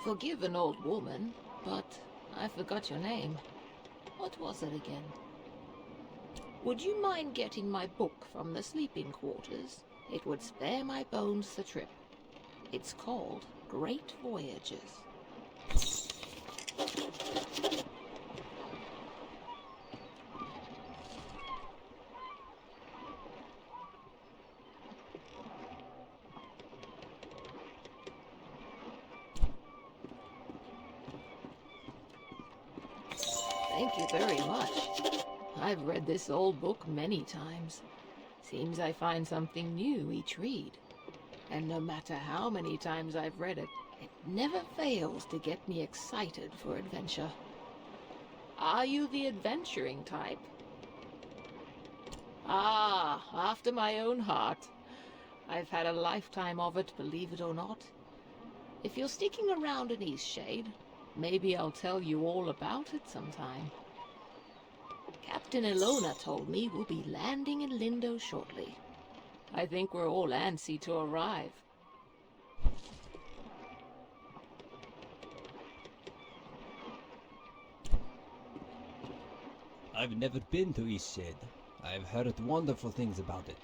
Forgive an old woman, but I forgot your name. What was it again? Would you mind getting my book from the sleeping quarters? It would spare my bones the trip. It's called Great Voyages. Thank you very much. I've read this old book many times. Seems I find something new each read. And no matter how many times I've read it, it never fails to get me excited for adventure. Are you the adventuring type? Ah, after my own heart. I've had a lifetime of it, believe it or not. If you're sticking around in Eastshade, maybe I'll tell you all about it sometime. Captain Ilona told me we'll be landing in Lindo shortly. I think we're all antsy to arrive. I've never been to Eastshade. I've heard wonderful things about it.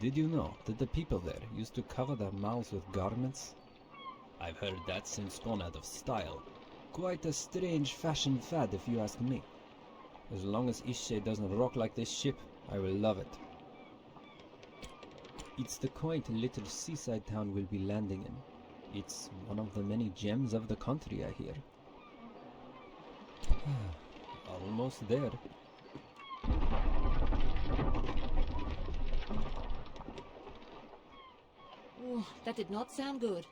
Did you know that the people there used to cover their mouths with garments? I've heard that's since gone out of style. Quite a strange fashion fad if you ask me. As long as Eastshade doesn't rock like this ship, I will love it. It's the quaint little seaside town we'll be landing in. It's one of the many gems of the country, I hear. Almost there. Ooh, that did not sound good.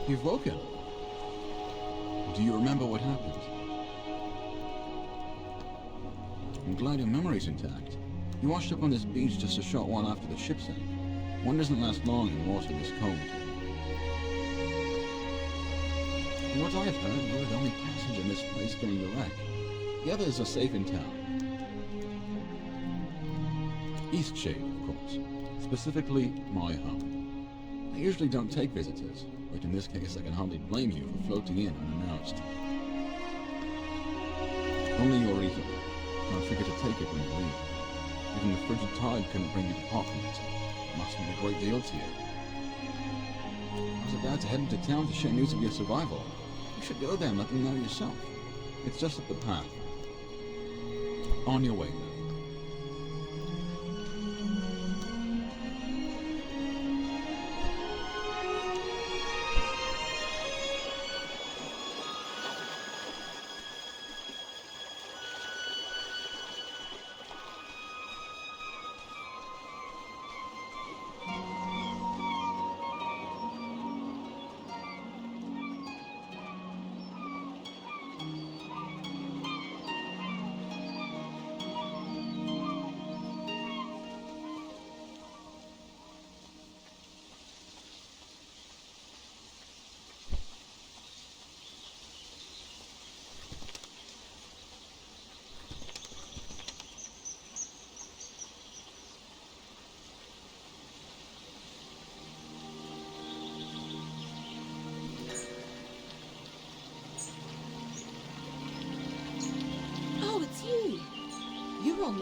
You've woken. Do you remember what happened? I'm glad your memory's intact. You washed up on this beach just a short while after the ship sank. One doesn't last long in water this cold. From what I've heard, you're the only passenger in this place during the wreck. The others are safe in town. Eastshade, of course. Specifically, my home. I usually don't take visitors, but in this case I can hardly blame you for floating in unannounced. Only your reason. Don't forget to take it when you leave. Even the frigid tide couldn't bring you to part from it. It must mean a great deal to you. I was about to head into town to share news of your survival. You should go there and let them know yourself. It's just up the path. On your way now.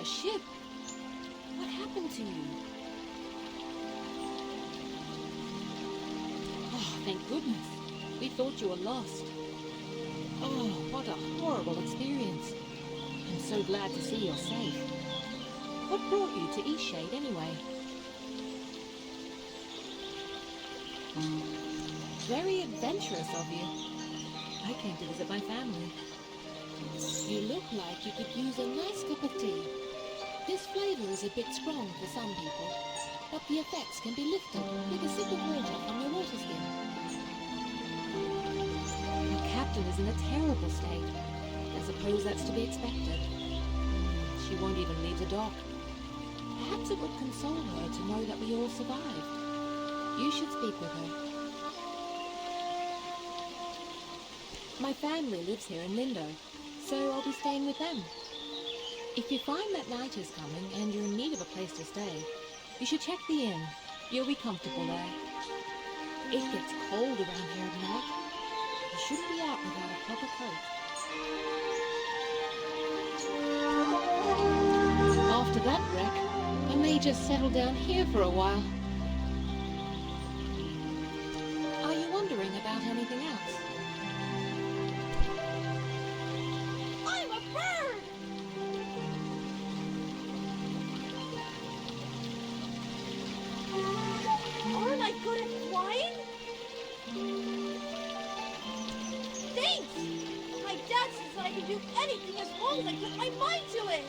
a ship. What happened to you? Oh, thank goodness. We thought you were lost. Oh, what a horrible experience. I'm so glad to see you're safe. What brought you to Eastshade anyway? Very adventurous of you. I came to visit my family. You look like you could use a nice cup of tea. This flavor is a bit strong for some people, but the effects can be lifted with a sip of water from your water skin. Your captain is in a terrible state. I suppose that's to be expected. She won't even leave the dock. Perhaps it would console her to know that we all survived. You should speak with her. My family lives here in Lindo, so I'll be staying with them. If you find that night is coming and you're in need of a place to stay, you should check the inn. You'll be comfortable there. It gets cold around here at night. You shouldn't be out without a proper coat. After that wreck, I may just settle down here for a while. Are you wondering about anything else? I'm a bird! Aren't I good at flying? Thanks! My dad says I can do anything as long as I put my mind to it!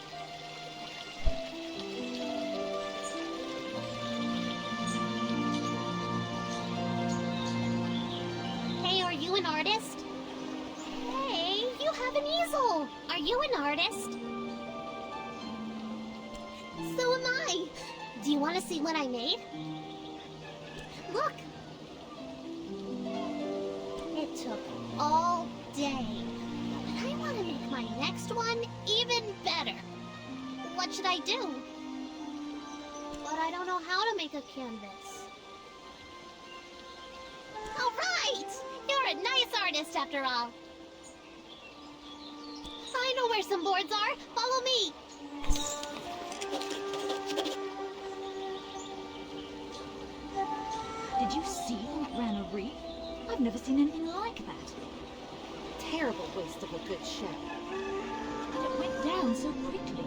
Hey, are you an artist? Hey, you have an easel! Are you an artist? So am I! Do you want to see what I made? Look! It took all day. But I want to make my next one even better. What should I do? But I don't know how to make a canvas. All right! You're a nice artist after all. I know where some boards are. Follow me. Did you see that ran a reef? I've never seen anything like that. Terrible waste of a good ship. But it went down so quickly.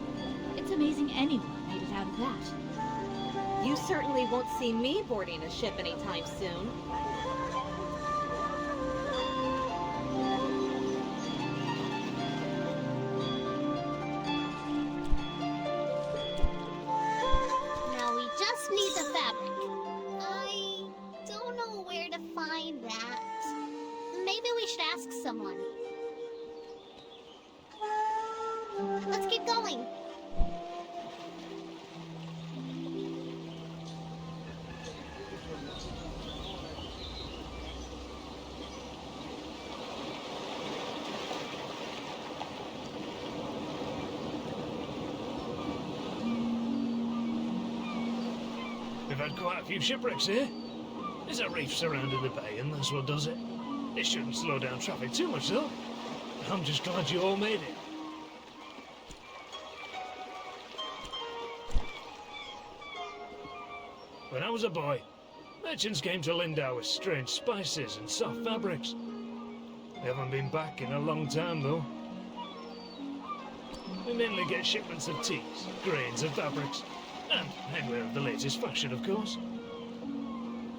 It's amazing anyone made it out of that. You certainly won't see me boarding a ship anytime soon. Now we just need the fabric. I don't know where to find that. Maybe we should ask someone. Let's keep going. We've had quite a few shipwrecks here. There's a reef surrounding the bay, and that's what does it. It shouldn't slow down traffic too much, though. I'm just glad you all made it. When I was a boy, merchants came to Lindau with strange spices and soft fabrics. We haven't been back in a long time, though. We mainly get shipments of teas, grains and fabrics, and headwear of the latest fashion, of course.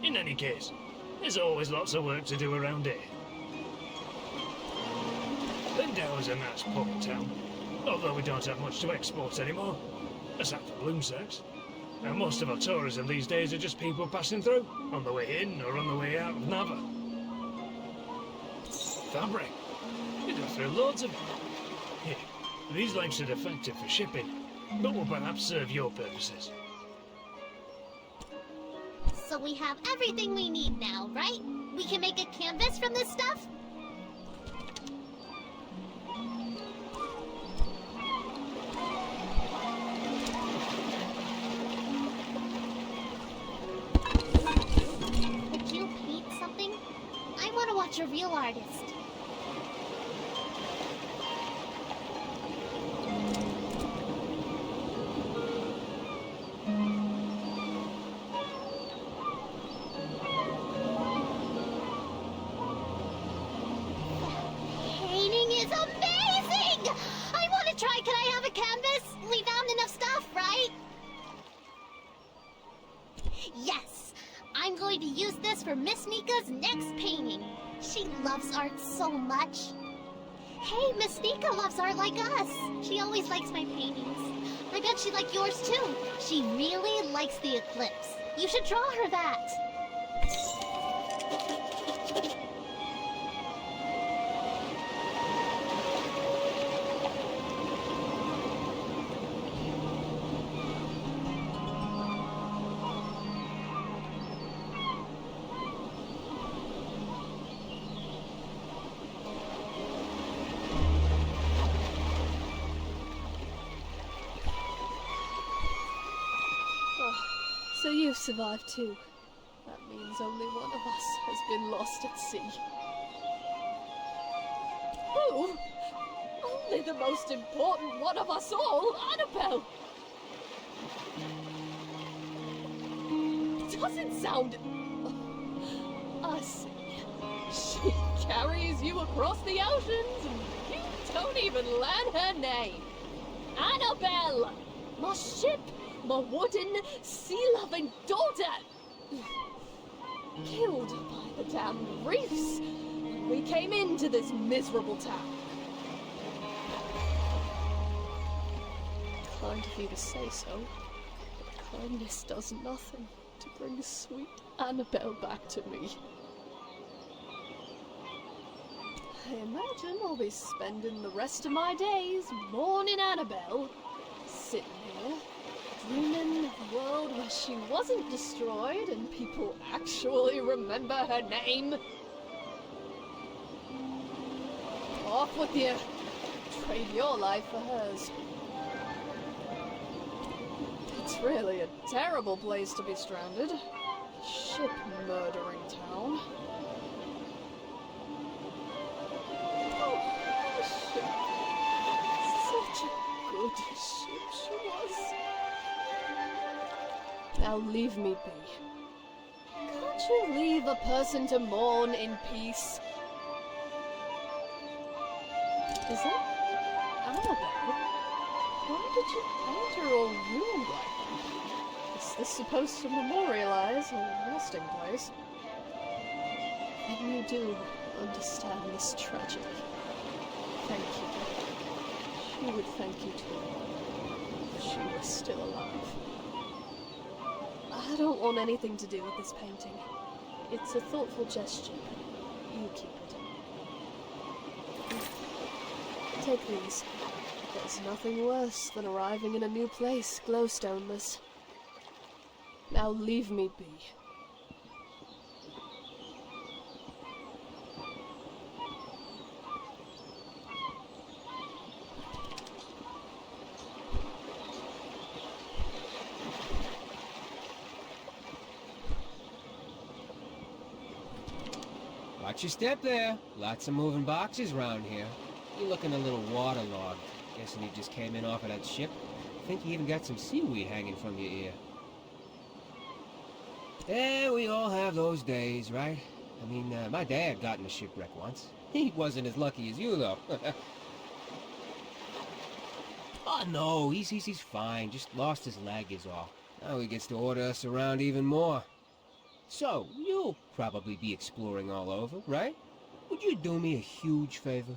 In any case, there's always lots of work to do around here. Lindau is a nice port town, although we don't have much to export anymore, aside from loom sacks. And most of our tourism these days are just people passing through, on the way in or on the way out of Nava. Fabric. We go through loads of it. Here, these lengths are defective for shipping, but will perhaps serve your purposes. So we have everything we need now, right? We can make a canvas from this stuff? Would you paint something? I want to watch a real artist. ideas for Miss Nika's next painting. She loves art so much. Hey, Miss Nika loves art like us. She always likes my paintings. I bet she'd like yours too. She really likes the eclipse. You should draw her that. So you've survived too. That means only one of us has been lost at sea. Who? Only the most important one of us all, Annabelle! Doesn't sound... I see. She carries you across the oceans and you don't even learn her name. Annabelle! My ship! My wooden, sea-loving daughter! Killed by the damn reefs when we came into this miserable town. Kind of you to say so, but kindness does nothing to bring sweet Annabelle back to me. I imagine I'll be spending the rest of my days mourning Annabelle, sitting here, dreaming of a world where she wasn't destroyed and people actually remember her name. Off with you. Trade your life for hers. It's really a terrible place to be stranded. Ship murdering town. Oh, the ship. Such a good ship she was. Now leave me be. Can't you leave a person to mourn in peace? Is that Annabelle? Why did you paint her all ruined like that? Is this supposed to memorialize a resting place? Then you do understand this tragedy. Thank you. She would thank you too, if she were still alive. I don't want anything to do with this painting. It's a thoughtful gesture. You keep it. Take these. There's nothing worse than arriving in a new place glowstoneless. Now leave me be. Watch your step there. Lots of moving boxes around here. You're looking a little waterlogged. Guessing you just came in off of that ship. I think you even got some seaweed hanging from your ear. Yeah, we all have those days, right? I mean, my dad got in a shipwreck once. He wasn't as lucky as you, though. Oh, no, he's fine. Just lost his leg is all. Now he gets to order us around even more. So, you'll probably be exploring all over, right? Would you do me a huge favor?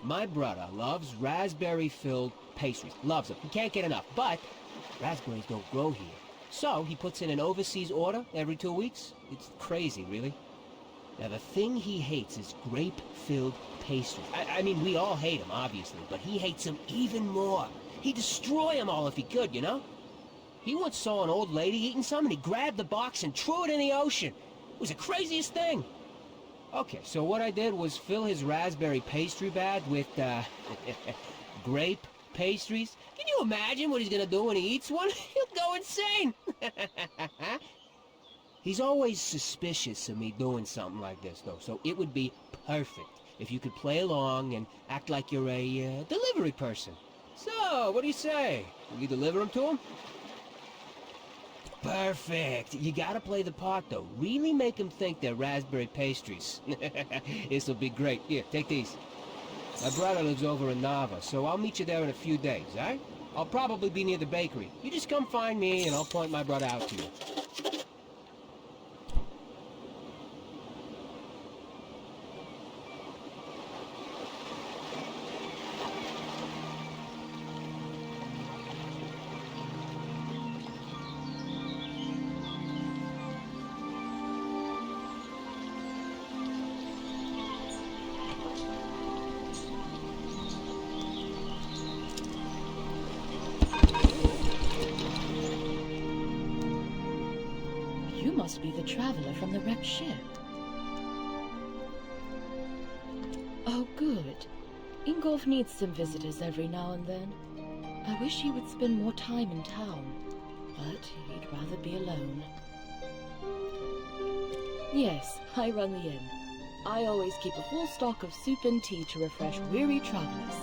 My brother loves raspberry-filled pastries. Loves them. He can't get enough. But raspberries don't grow here. So he puts in an overseas order every 2 weeks. It's crazy, really. Now, the thing he hates is grape-filled pastries. I mean, we all hate them, obviously. But he hates them even more. He'd destroy them all if he could, you know? He once saw an old lady eating some, and he grabbed the box and threw it in the ocean. It was the craziest thing. Okay, so what I did was fill his raspberry pastry bag with, grape pastries. Can you imagine what he's gonna do when he eats one? He'll go insane! He's always suspicious of me doing something like this, though, so it would be perfect if you could play along and act like you're a, delivery person. So, what do you say? Will you deliver them to him? Perfect. You gotta play the part, though. Really make him think they're raspberry pastries. This'll be great. Here, take these. My brother lives over in Nava, so I'll meet you there in a few days, all right? I'll probably be near the bakery. You just come find me, and I'll point my brother out to you. be the traveler from the wrecked ship. Oh, good. Ingolf needs some visitors every now and then. I wish he would spend more time in town, but he'd rather be alone. Yes, I run the inn. I always keep a full stock of soup and tea to refresh weary travelers.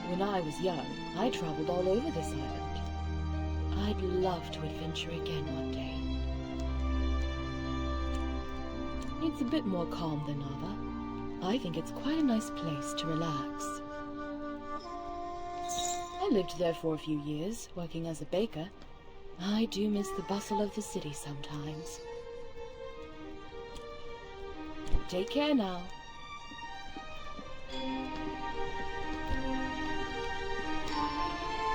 When I was young, I traveled all over this island. I'd love to adventure again one day. It's a bit more calm than Nava. I think it's quite a nice place to relax. I lived there for a few years, working as a baker. I do miss the bustle of the city sometimes. Take care now.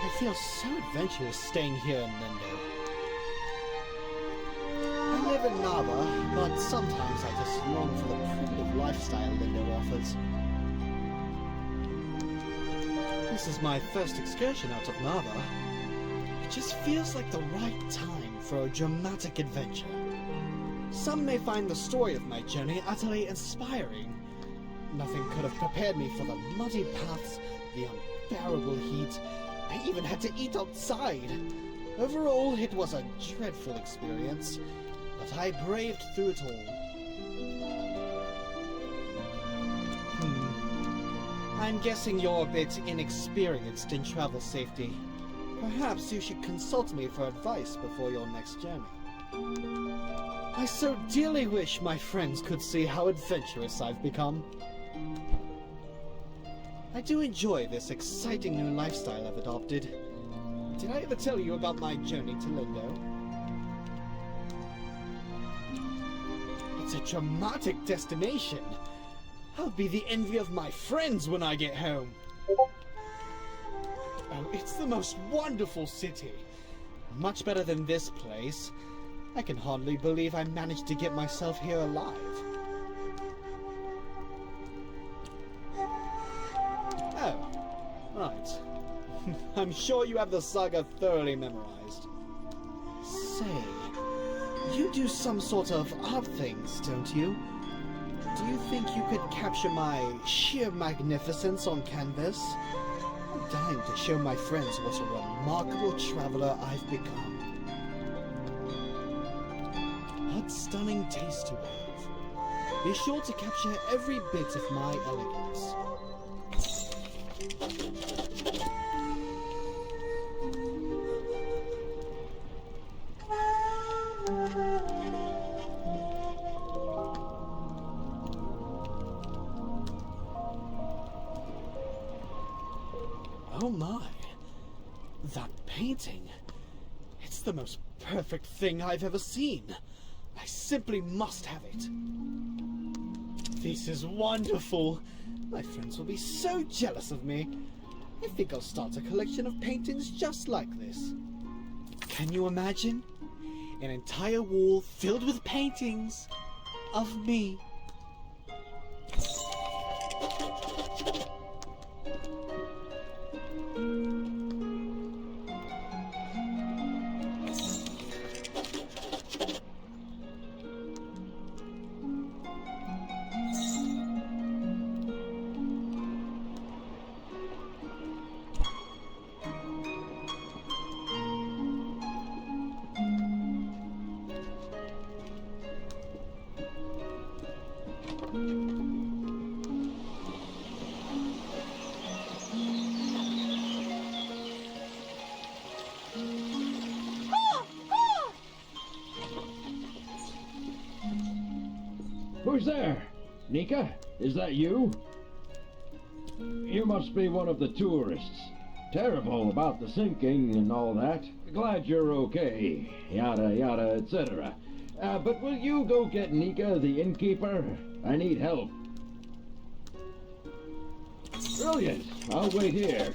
I feel so adventurous staying here in Lindo. I live in Nava, but sometimes I just long for the primitive lifestyle Lindo offers. This is my first excursion out of Nava. It just feels like the right time for a dramatic adventure. Some may find the story of my journey utterly inspiring. Nothing could have prepared me for the muddy paths, the unbearable heat. I even had to eat outside. Overall, it was a dreadful experience, but I braved through it all. I'm guessing you're a bit inexperienced in travel safety. Perhaps you should consult me for advice before your next journey. I so dearly wish my friends could see how adventurous I've become. I do enjoy this exciting new lifestyle I've adopted. Did I ever tell you about my journey to Lindo? It's a dramatic destination. I'll be the envy of my friends when I get home. Oh, it's the most wonderful city. Much better than this place. I can hardly believe I managed to get myself here alive. Oh, right. I'm sure you have the saga thoroughly memorized. Say, you do some sort of art things, don't you? Do you think you could capture my sheer magnificence on canvas? I'm dying to show my friends what a remarkable traveler I've become. What stunning taste you have. Be sure to capture every bit of my elegance. Oh my, that painting. It's the most perfect thing I've ever seen. I simply must have it. This is wonderful. My friends will be so jealous of me. I think I'll start a collection of paintings just like this. Can you imagine? An entire wall filled with paintings of me. Who's there? Nika, is that you? You must be one of the tourists. Terrible about the sinking and all that. Glad you're okay. Yada yada, etc. But will you go get Nika, the innkeeper? I need help. Brilliant. I'll wait here.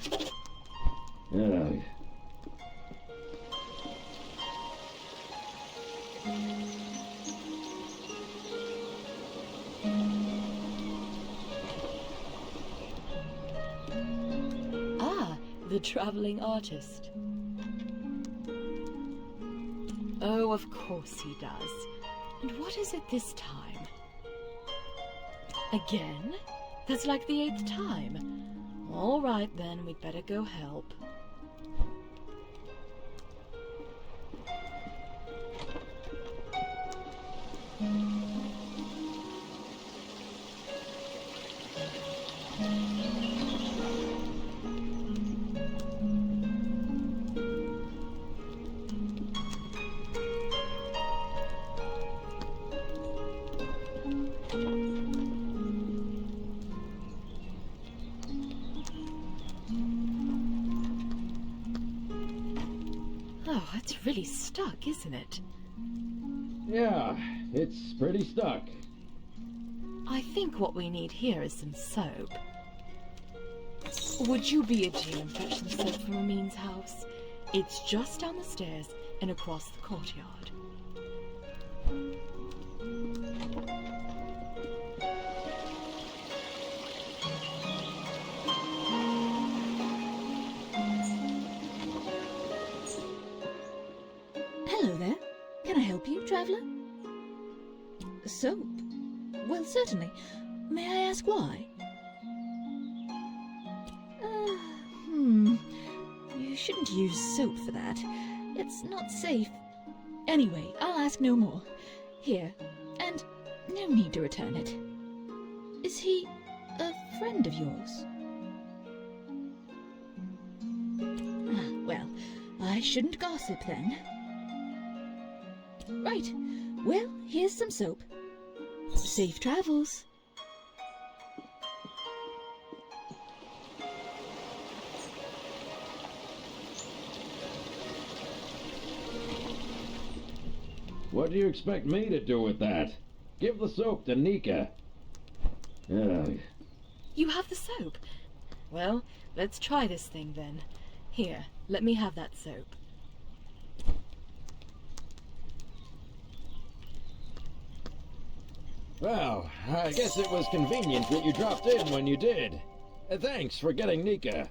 The traveling artist. Oh, of course he does. And what is it this time? Again? That's like the 8th time. All right then, we'd better go help. Oh, it's really stuck, isn't it? Yeah, it's pretty stuck. I think what we need here is some soap. Would you be a dear and fetch some soap from Amin's house? It's just down the stairs and across the courtyard. Hello there. Can I help you, traveller? Soap? Well, certainly. May I ask why? You shouldn't use soap for that. It's not safe. Anyway, I'll ask no more. Here, and no need to return it. Is he a friend of yours? Well, I shouldn't gossip then. Right. Well, here's some soap. Safe travels. What do you expect me to do with that? Give the soap to Nika. Ugh. You have the soap? Well, let's try this thing then. Here, let me have that soap. Well, I guess it was convenient that you dropped in when you did. Thanks for getting Nika.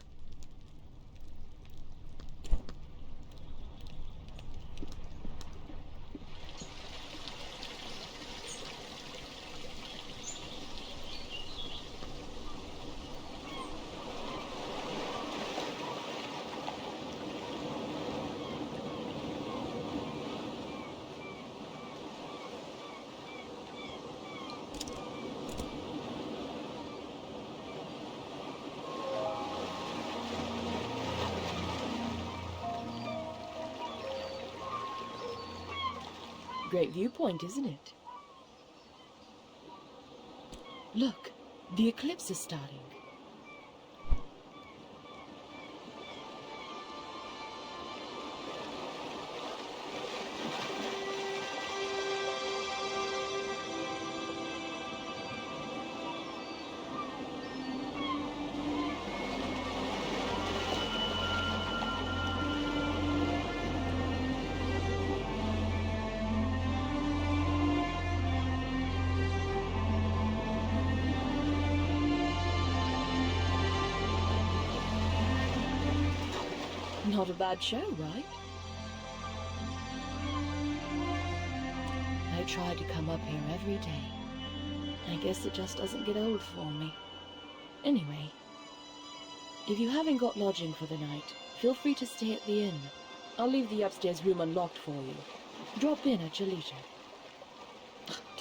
Great viewpoint, isn't it? Look, the eclipse is starting. Not a bad show, right? I try to come up here every day. I guess it just doesn't get old for me. Anyway, if you haven't got lodging for the night, feel free to stay at the inn. I'll leave the upstairs room unlocked for you. Drop in at your leisure.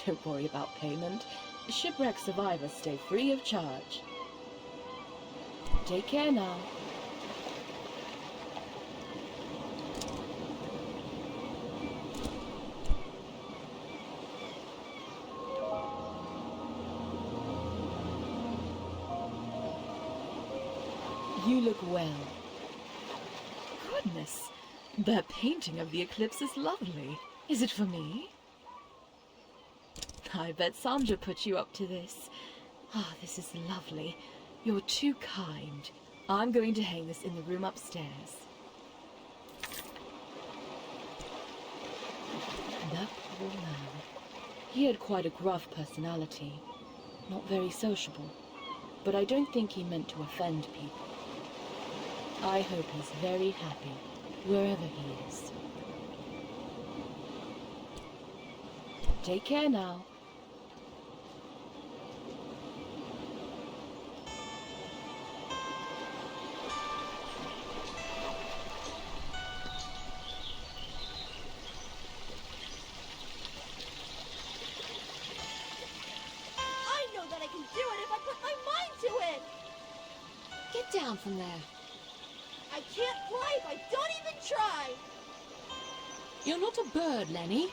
Don't worry about payment. Shipwreck survivors stay free of charge. Take care now. You look well. Goodness, that painting of the eclipse is lovely. Is it for me? I bet Sandra put you up to this. Ah, this is lovely. You're too kind. I'm going to hang this in the room upstairs. That poor man. He had quite a gruff personality. Not very sociable. But I don't think he meant to offend people. I hope he's very happy, wherever he is. Take care now. I know that I can do it if I put my mind to it! Get down from there. I can't fly if I don't even try! You're not a bird, Lenny.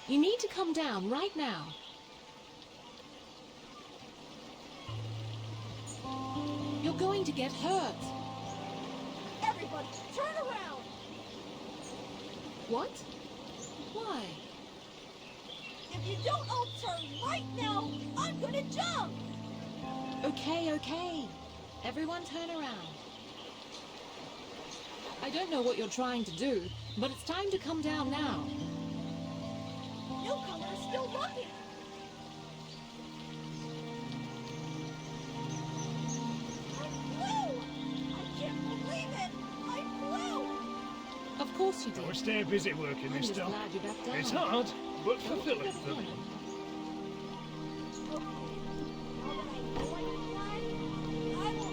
You need to come down right now. You're going to get hurt. Everybody, turn around! What? Why? If you don't all turn right now, I'm gonna jump! Okay, okay. Everyone turn around. I don't know what you're trying to do, but it's time to come down now. Newcomer is still looking! I flew! I can't believe it! I flew! Of course you did. We'll stay busy working I'm this just stuff. glad you're back down. It's hard, but fulfilling for me. Now that I know I can fly, I will...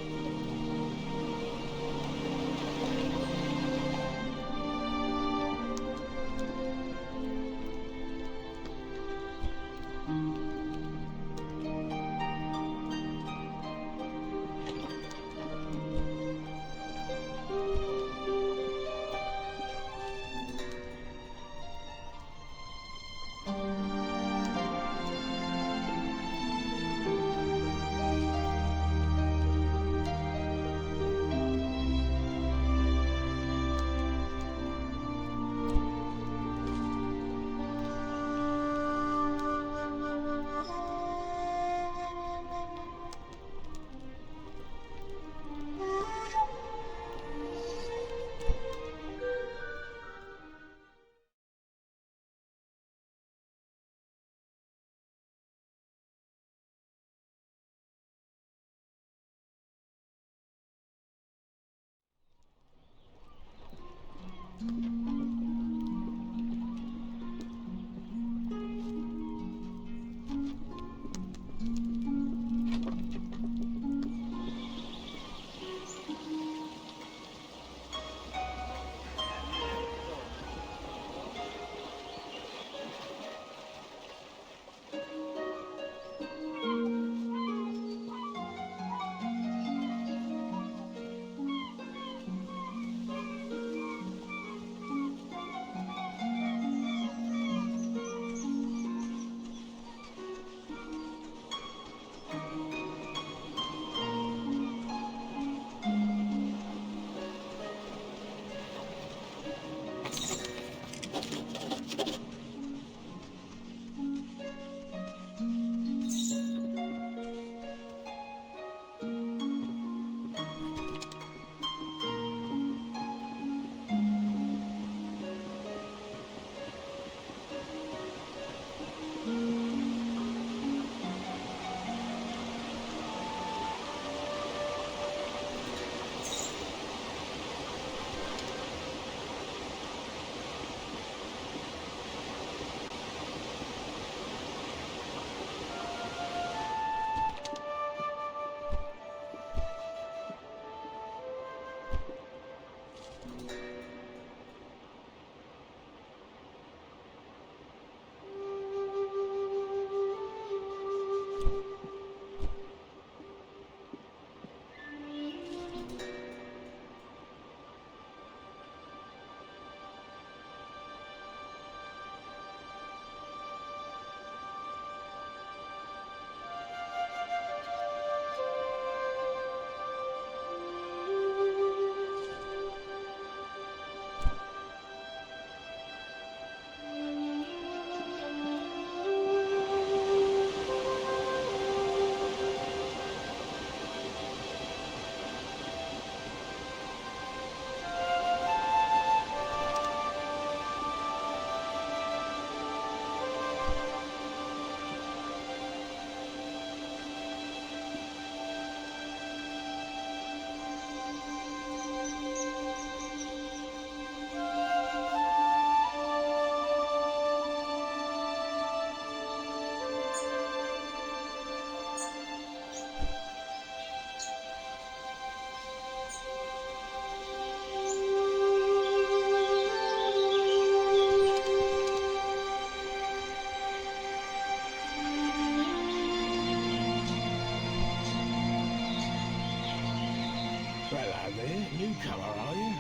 Hello there, newcomer, are you?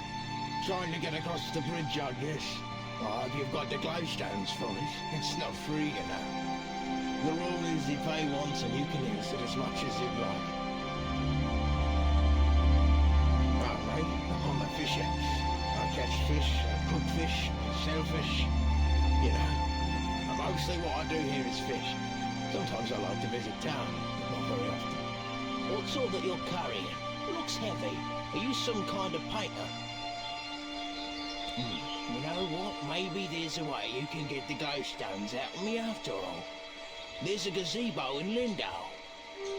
Trying to get across the bridge, I guess. I hope you've got the glowstones for us. It's not free, you know. The rule is you pay once and you can use it as much as you'd like. Right, mate, I'm a fisher. I catch fish, I cook fish, I sell fish. You know, and mostly what I do here is fish. Sometimes I like to visit town, but not very often. What's all that you're carrying? It looks heavy. Are you some kind of painter? You know what? Maybe there's a way you can get the glowstones out of me after all. There's a gazebo in Lindau.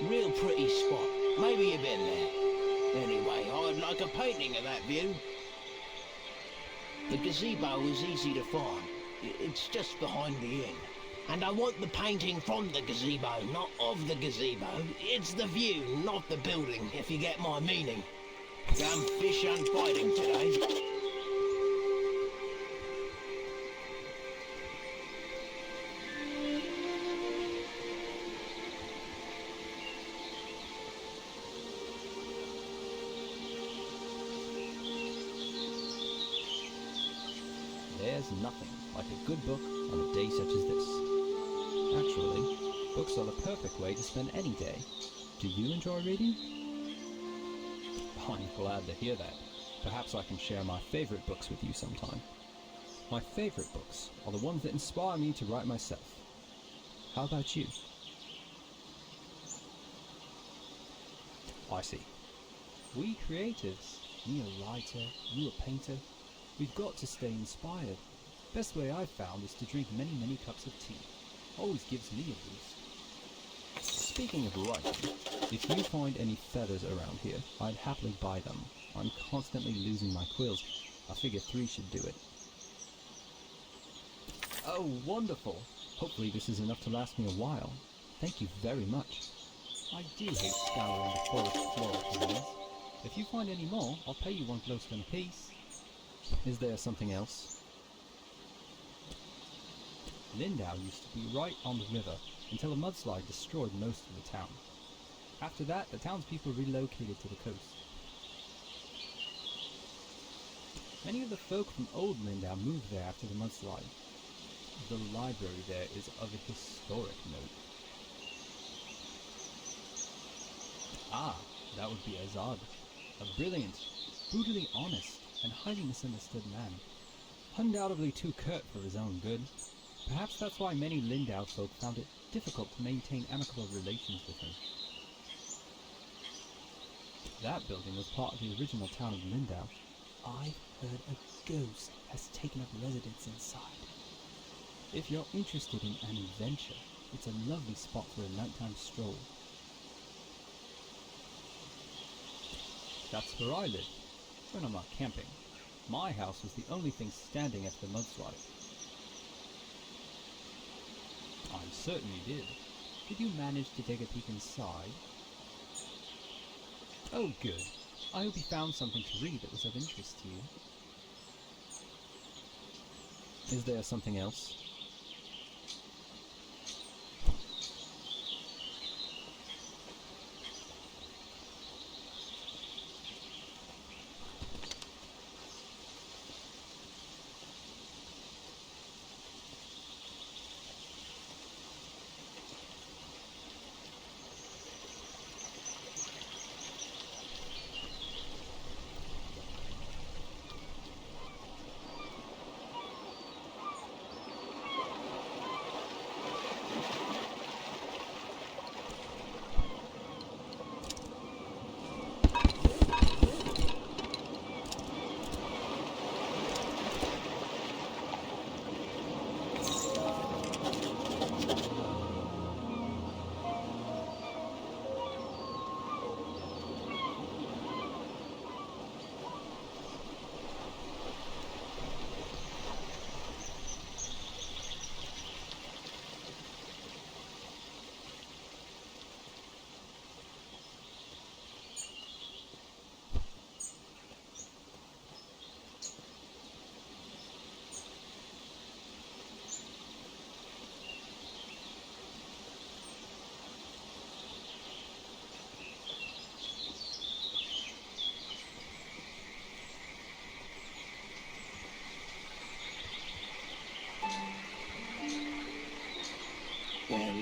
Real pretty spot. Maybe you've been there. Anyway, I'd like a painting of that view. The gazebo is easy to find. It's just behind the inn. And I want the painting from the gazebo, not of the gazebo. It's the view, not the building, if you get my meaning. Damn fish and fighting today. There's nothing like a good book on a day such as this. Actually, books are the perfect way to spend any day. Do you enjoy reading? I'm glad to hear that. Perhaps I can share my favorite books with you sometime. My favorite books are the ones that inspire me to write myself. How about you? I see. We creatives, me a writer, you a painter, we've got to stay inspired. Best way I've found is to drink many, many cups of tea. Always gives me a boost. Speaking of writing, if you find any feathers around here, I'd happily buy them. I'm constantly losing my quills. I figure 3 should do it. Oh, wonderful! Hopefully this is enough to last me a while. Thank you very much. I do hate scouring the forest floor for these. If you find any more, I'll pay you 1 glowstone apiece. Is there something else? Lindau used to be right on the river until a mudslide destroyed most of the town. After that, the townspeople relocated to the coast. Many of the folk from old Lindau moved there after the mudslide. The library there is of a historic note. Ah, that would be Azad, a brilliant, brutally honest, and highly misunderstood man. Undoubtedly too curt for his own good. Perhaps that's why many Lindau folk found it difficult to maintain amicable relations with him. That building was part of the original town of Lindau. I've heard a ghost has taken up residence inside. If you're interested in an adventure, it's a lovely spot for a nighttime stroll. That's where I live, when I'm not camping. My house was the only thing standing after the mudslide. I certainly did. Did you manage to take a peek inside? Oh, good. I hope you found something to read that was of interest to you. Is there something else?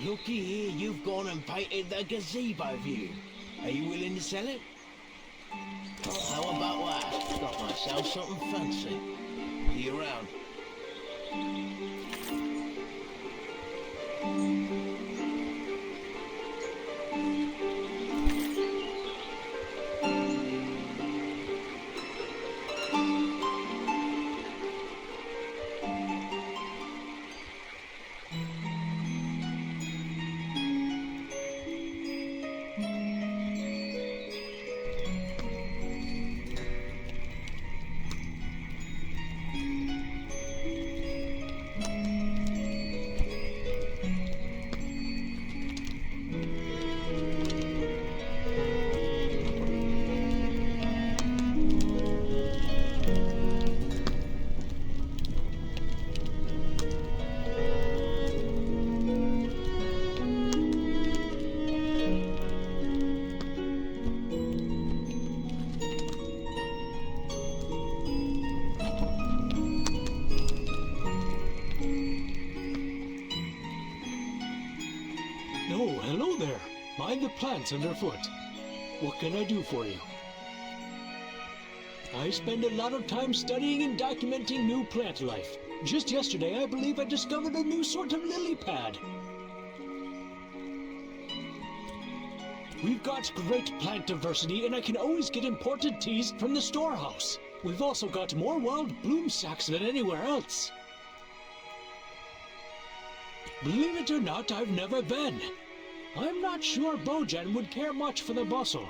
Looky here, you've gone and painted the gazebo view. Are you willing to sell it? How about that? Got myself something fancy. See you around. Oh, hello there. Mind the plants underfoot. What can I do for you? I spend a lot of time studying and documenting new plant life. Just yesterday, I believe I discovered a new sort of lily pad. We've got great plant diversity, and I can always get imported teas from the storehouse. We've also got more wild bloom sacks than anywhere else. Believe it or not, I've never been. I'm not sure Bojan would care much for the bustle.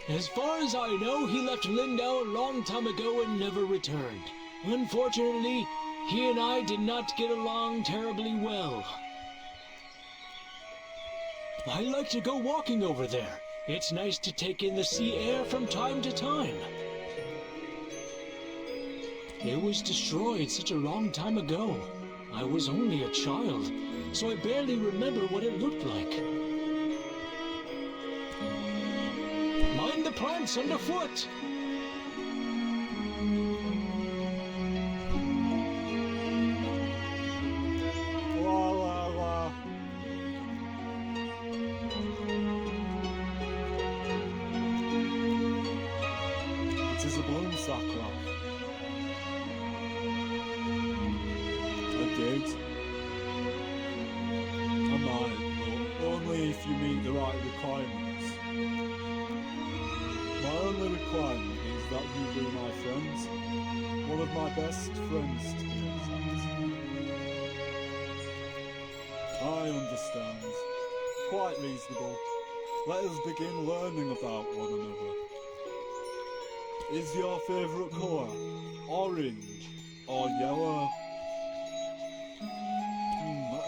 As far as I know, he left Lindau a long time ago and never returned. Unfortunately, he and I did not get along terribly well. I like to go walking over there. It's nice to take in the sea air from time to time. It was destroyed such a long time ago. I was only a child, so I barely remember what it looked like. Mind the plants underfoot! La la la. It is a bloom sack, lad. I did. I might, but only if you meet the right requirements. My only requirement is that you be my friend. One of my best friends, to be exact. I understand. Quite reasonable. Let us begin learning about one another. Is your favourite colour orange or yellow?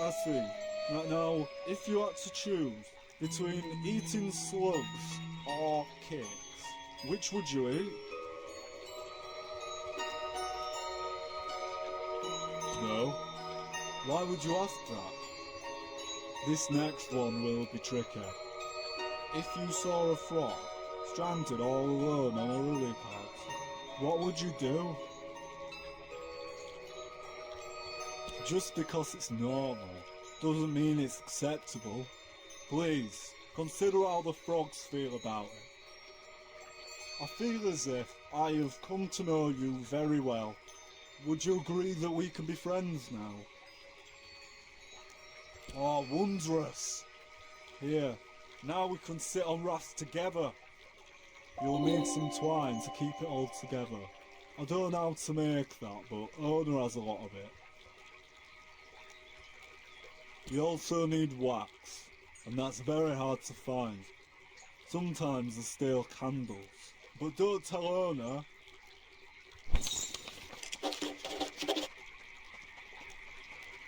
I see. Now, if you had to choose between eating slugs or cakes, which would you eat? No? Why would you ask that? This next one will be tricky. If you saw a frog stranded all alone on a lily pad, what would you do? Just because it's normal doesn't mean it's acceptable. Please, consider how the frogs feel about it. I feel as if I have come to know you very well. Would you agree that we can be friends now? Oh, wondrous! Here, now we can sit on rafts together. You'll need some twine to keep it all together. I don't know how to make that, but Ona has a lot of it. You also need wax, and that's very hard to find. Sometimes there's still candles. But don't tell Ona,